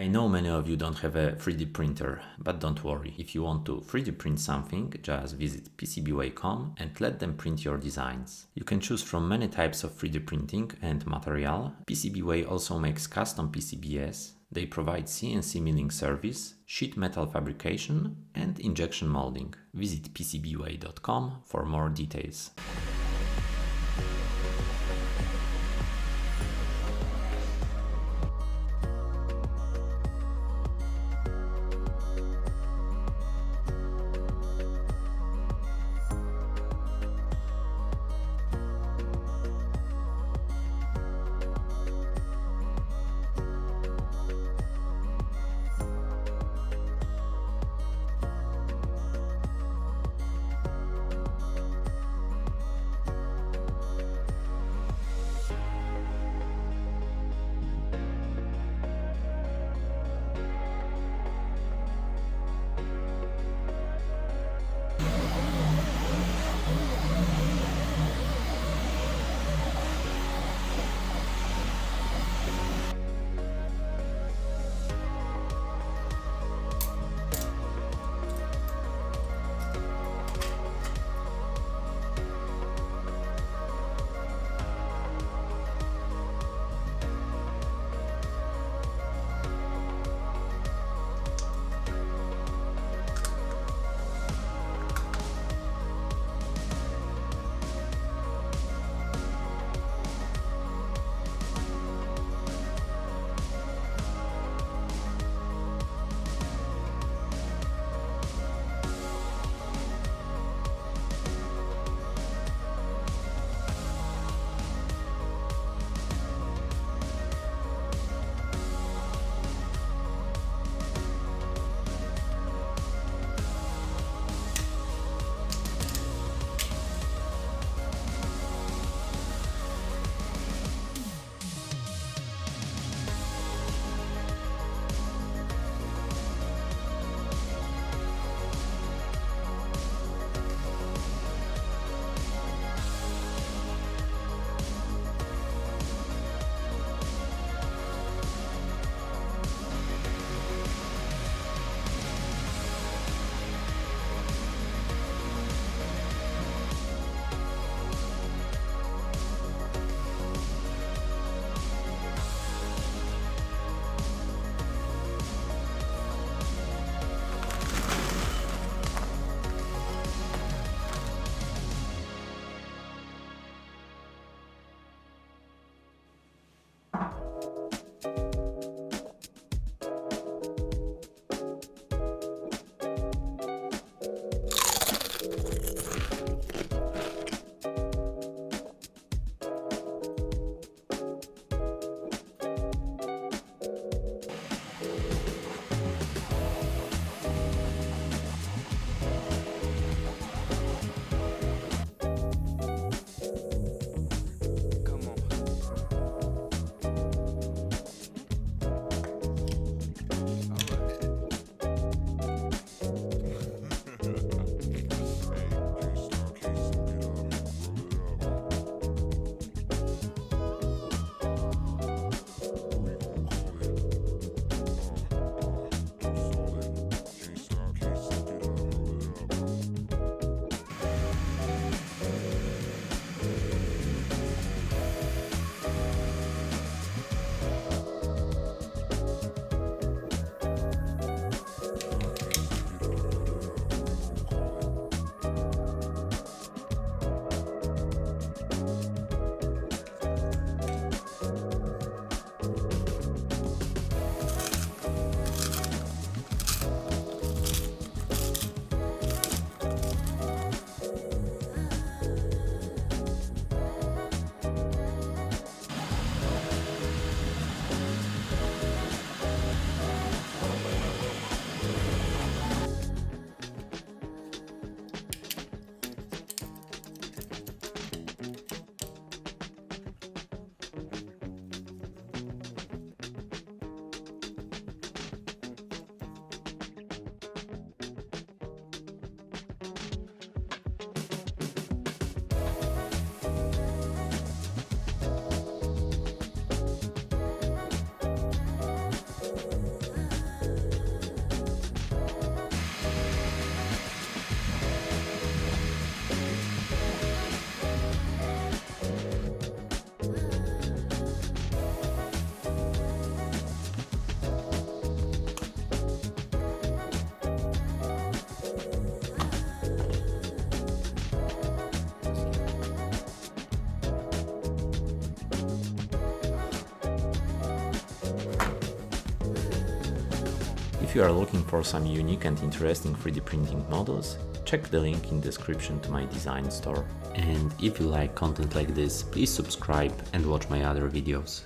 I know many of you don't have a 3D printer, but don't worry. If you want to 3D print something, just visit PCBWay.com and let them print your designs. You can choose from many types of 3D printing and material. PCBWay also makes custom PCBs. They provide CNC milling service, sheet metal fabrication, and injection molding. Visit PCBWay.com for more details. If you are looking for some unique and interesting 3D printing models, check the link in the description to my design store. And if you like content like this, please subscribe and watch my other videos.